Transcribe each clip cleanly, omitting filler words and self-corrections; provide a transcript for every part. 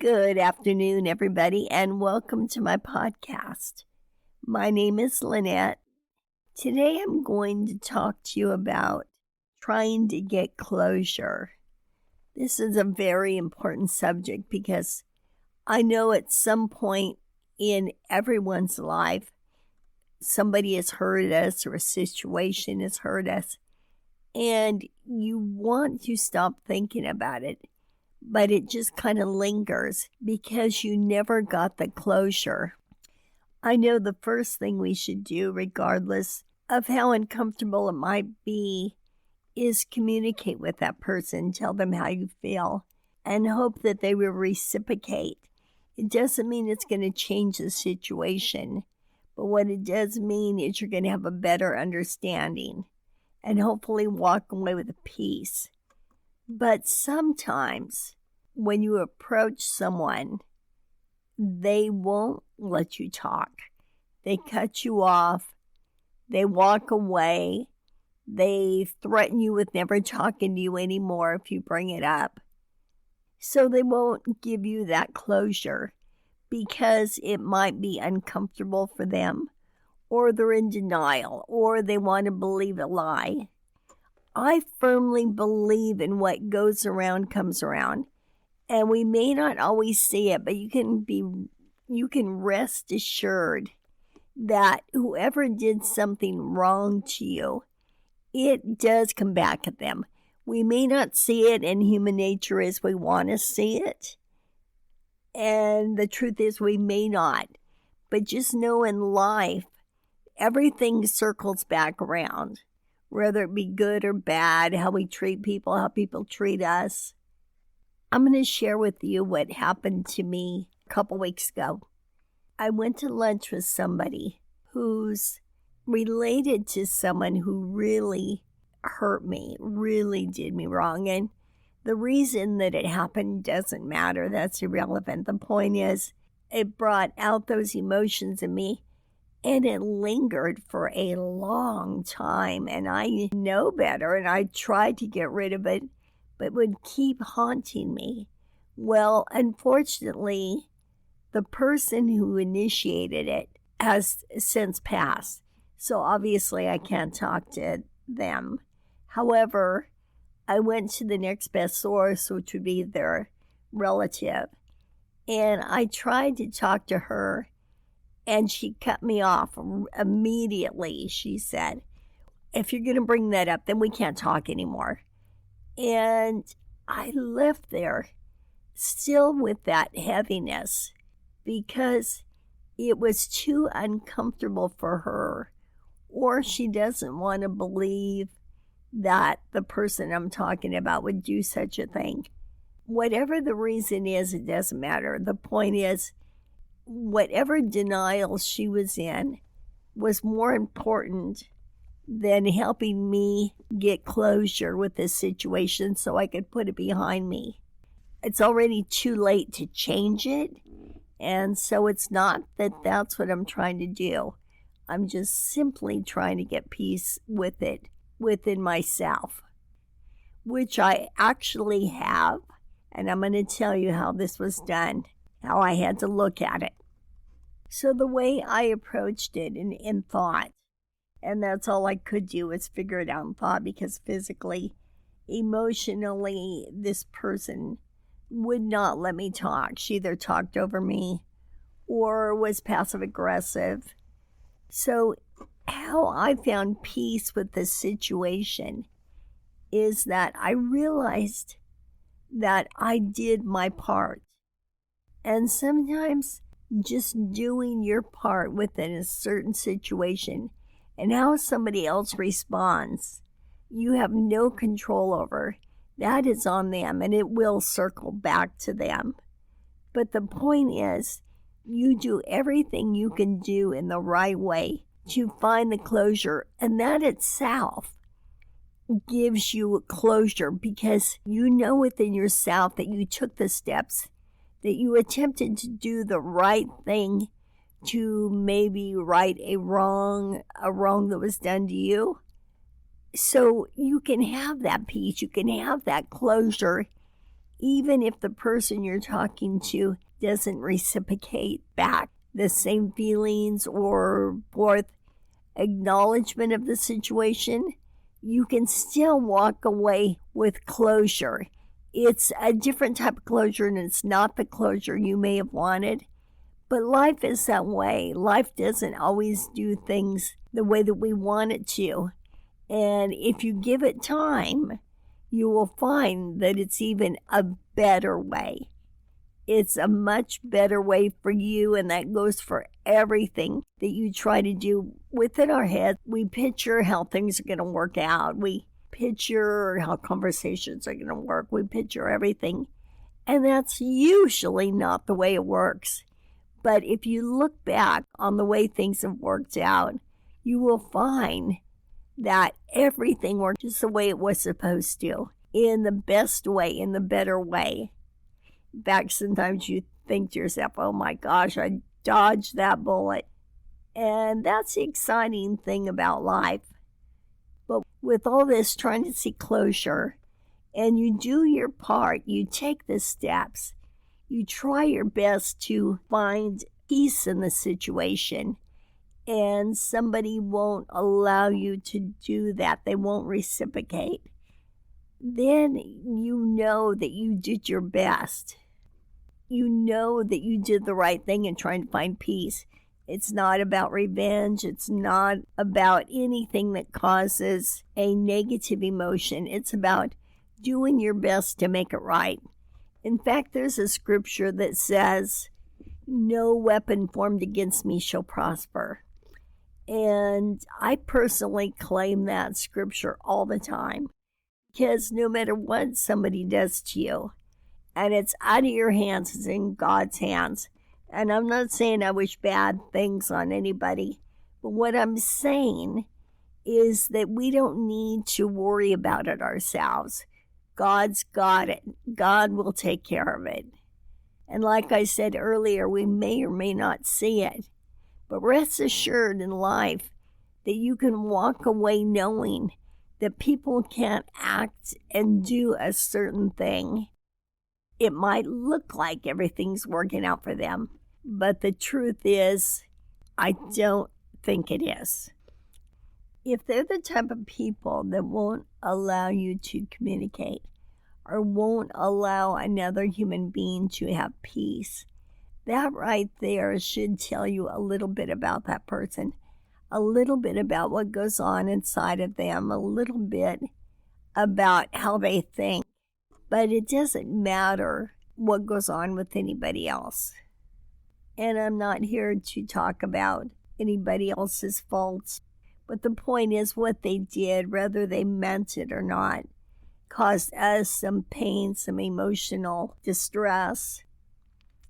Good afternoon, everybody, and welcome to my podcast. My name is Lynette. Today I'm going to talk to you about trying to get closure. This is a very important subject because I know at some point in everyone's life, somebody has hurt us or a situation has hurt us, and you want to stop thinking about it. But it just kind of lingers because you never got the closure. I know the first thing we should do, regardless of how uncomfortable it might be, is communicate with that person, tell them how you feel, and hope that they will reciprocate. It doesn't mean it's going to change the situation, but what it does mean is you're going to have a better understanding and hopefully walk away with a peace. But sometimes when you approach someone, they won't let you talk. They cut you off. They walk away. They threaten you with never talking to you anymore if you bring it up. So they won't give you that closure because it might be uncomfortable for them, or they're in denial, or they want to believe a lie. I firmly believe in what goes around comes around, and we may not always see it, but you can rest assured that whoever did something wrong to you, it does come back at them. We may not see it in human nature as we want to see it, and the truth is we may not, but just know in life, everything circles back around. Whether it be good or bad, how we treat people, how people treat us. I'm going to share with you what happened to me a couple weeks ago. I went to lunch with somebody who's related to someone who really hurt me, really did me wrong. And the reason that it happened doesn't matter. That's irrelevant. The point is, it brought out those emotions in me. And it lingered for a long time, and I know better, and I tried to get rid of it, but it would keep haunting me. Well, unfortunately, the person who initiated it has since passed, so obviously I can't talk to them. However, I went to the next best source, which would be their relative, and I tried to talk to her. And she cut me off immediately. She said, if you're going to bring that up, then we can't talk anymore. And I left there still with that heaviness because it was too uncomfortable for her, or she doesn't want to believe that the person I'm talking about would do such a thing. Whatever the reason is, it doesn't matter. The point is, whatever denial she was in was more important than helping me get closure with this situation so I could put it behind me. It's already too late to change it, and so it's not that that's what I'm trying to do. I'm just simply trying to get peace with it within myself, which I actually have, and I'm going to tell you how this was done, how I had to look at it. So the way I approached it in thought, and that's all I could do was figure it out in thought because physically, emotionally, this person would not let me talk. She either talked over me or was passive aggressive. So how I found peace with the situation is that I realized that I did my part. And sometimes just doing your part within a certain situation and how somebody else responds, you have no control over. That is on them, and it will circle back to them. But the point is, you do everything you can do in the right way to find the closure, and that itself gives you closure because you know within yourself that you took the steps, that you attempted to do the right thing to maybe right a wrong that was done to you. So you can have that peace, you can have that closure even if the person you're talking to doesn't reciprocate back the same feelings or forth acknowledgement of the situation, you can still walk away with closure. It's a different type of closure, and it's not the closure you may have wanted. But life is that way. Life doesn't always do things the way that we want it to. And if you give it time, you will find that it's even a better way. It's a much better way for you, and that goes for everything that you try to do. Within our head, we picture how things are going to work out. We picture how conversations are going to work. We picture everything. And that's usually not the way it works. But if you look back on the way things have worked out, you will find that everything worked just the way it was supposed to, in the best way, in the better way. In fact, sometimes you think to yourself, oh my gosh, I dodged that bullet. And that's the exciting thing about life. But with all this trying to seek closure, and you do your part, you take the steps, you try your best to find peace in the situation, and somebody won't allow you to do that. They won't reciprocate. Then you know that you did your best. You know that you did the right thing in trying to find peace. It's not about revenge. It's not about anything that causes a negative emotion. It's about doing your best to make it right. In fact, there's a scripture that says, no weapon formed against me shall prosper. And I personally claim that scripture all the time, because no matter what somebody does to you, and it's out of your hands, it's in God's hands. And I'm not saying I wish bad things on anybody, but what I'm saying is that we don't need to worry about it ourselves. God's got it. God will take care of it. And like I said earlier, we may or may not see it, but rest assured in life that you can walk away knowing that people can't act and do a certain thing. It might look like everything's working out for them, but the truth is, I don't think it is. If they're the type of people that won't allow you to communicate or won't allow another human being to have peace, that right there should tell you a little bit about that person, a little bit about what goes on inside of them, a little bit about how they think. But it doesn't matter what goes on with anybody else. And I'm not here to talk about anybody else's faults. But the point is, what they did, whether they meant it or not, caused us some pain, some emotional distress.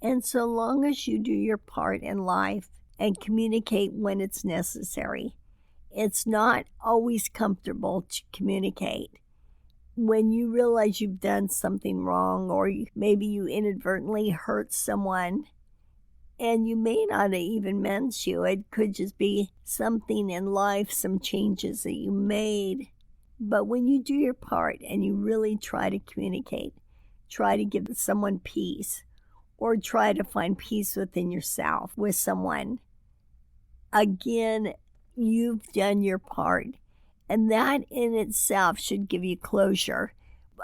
And so long as you do your part in life and communicate when it's necessary, it's not always comfortable to communicate. When you realize you've done something wrong, or maybe you inadvertently hurt someone, and you may not have even meant to. It could just be something in life, some changes that you made. But when you do your part and you really try to communicate, try to give someone peace, or try to find peace within yourself with someone, again, you've done your part. And that in itself should give you closure.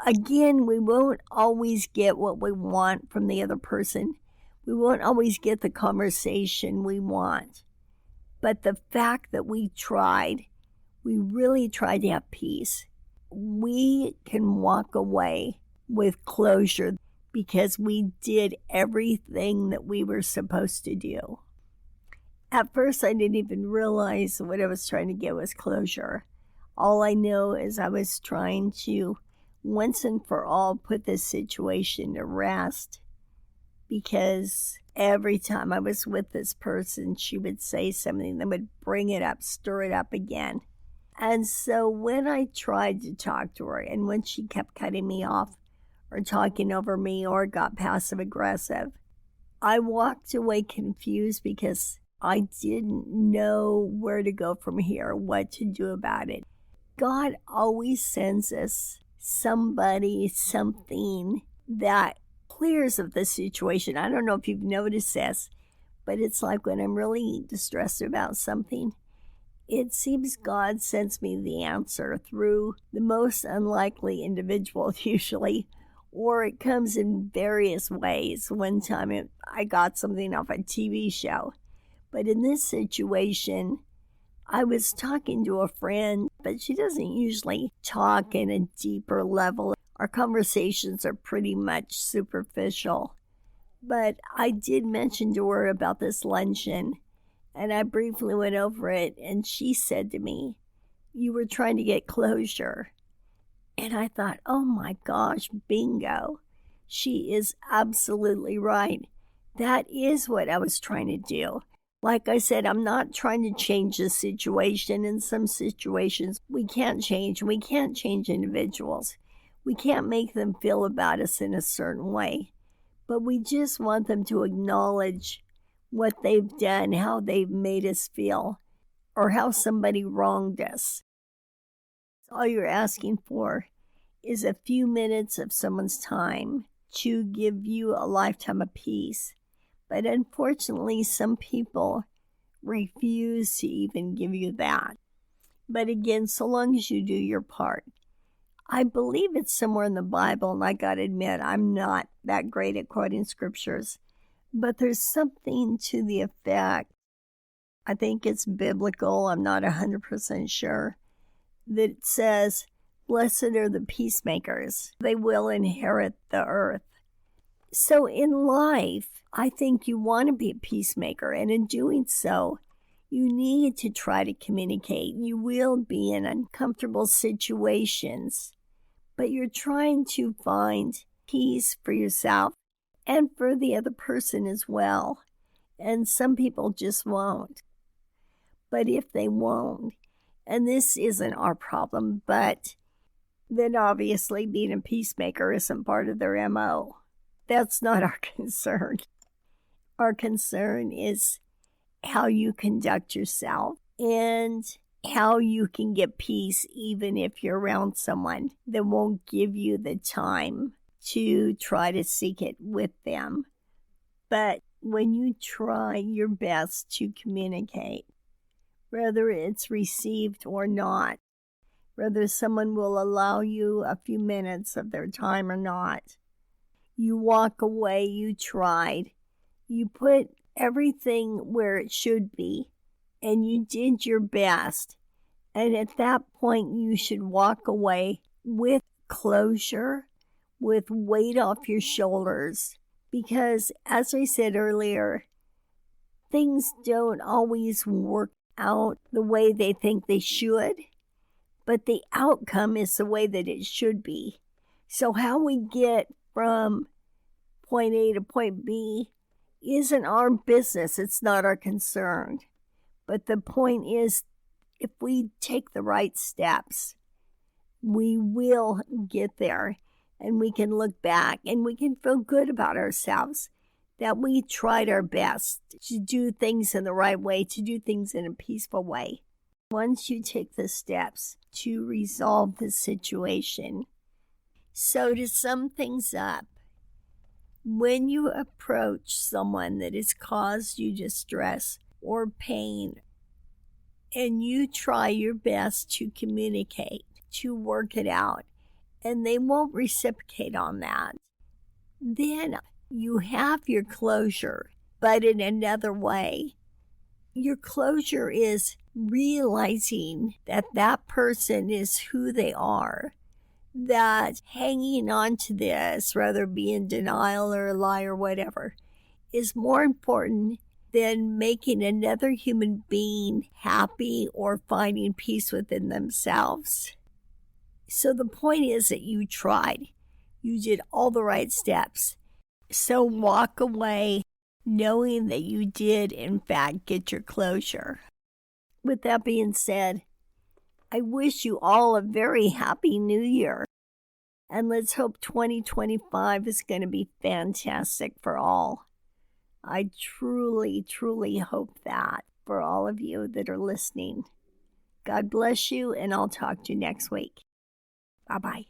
Again, we won't always get what we want from the other person. We won't always get the conversation we want. But the fact that we tried, we really tried to have peace, we can walk away with closure because we did everything that we were supposed to do. At first, I didn't even realize what I was trying to get was closure. All I know is I was trying to, once and for all, put this situation to rest, because every time I was with this person, she would say something that would bring it up, stir it up again. And so when I tried to talk to her, and when she kept cutting me off or talking over me or got passive aggressive, I walked away confused because I didn't know where to go from here, what to do about it. God always sends us somebody, something that clears of the situation. I don't know if you've noticed this, but it's like when I'm really distressed about something, it seems God sends me the answer through the most unlikely individual, usually, or it comes in various ways. One time I got something off a TV show, but in this situation, I was talking to a friend, but she doesn't usually talk in a deeper level. Our conversations are pretty much superficial. But I did mention to her about this luncheon, and I briefly went over it, and she said to me, "You were trying to get closure." And I thought, oh my gosh, bingo. She is absolutely right. That is what I was trying to do. Like I said, I'm not trying to change the situation. In some situations, we can't change. We can't change individuals. We can't make them feel about us in a certain way. But we just want them to acknowledge what they've done, how they've made us feel, or how somebody wronged us. All you're asking for is a few minutes of someone's time to give you a lifetime of peace. But unfortunately, some people refuse to even give you that. But again, so long as you do your part. I believe it's somewhere in the Bible, and I got to admit, I'm not that great at quoting scriptures, but there's something to the effect, I think it's biblical, I'm not 100% sure, that it says, "Blessed are the peacemakers, they will inherit the earth." So in life, I think you want to be a peacemaker, and in doing so, you need to try to communicate. You will be in uncomfortable situations, but you're trying to find peace for yourself and for the other person as well. And some people just won't. But if they won't, and this isn't our problem, but then obviously being a peacemaker isn't part of their MO. That's not our concern. Our concern is how you conduct yourself and how you can get peace even if you're around someone that won't give you the time to try to seek it with them. But when you try your best to communicate, whether it's received or not, whether someone will allow you a few minutes of their time or not, you walk away, you tried, you put everything where it should be, and you did your best. And at that point, you should walk away with closure, with weight off your shoulders. Because, as I said earlier, things don't always work out the way they think they should, but the outcome is the way that it should be. So how we get from point A to point B isn't our business. It's not our concern. But the point is, if we take the right steps, we will get there, and we can look back and we can feel good about ourselves that we tried our best to do things in the right way, to do things in a peaceful way. Once you take the steps to resolve the situation. So to sum things up, when you approach someone that has caused you distress or pain, and you try your best to communicate, to work it out, and they won't reciprocate on that, then you have your closure, but in another way. Your closure is realizing that that person is who they are, that hanging on to this, whether it be in denial or a lie or whatever, is more important than making another human being happy or finding peace within themselves. So the point is that you tried. You did all the right steps. So walk away knowing that you did, in fact, get your closure. With that being said, I wish you all a very happy new year. And let's hope 2025 is going to be fantastic for all. I truly, truly hope that for all of you that are listening. God bless you, and I'll talk to you next week. Bye-bye.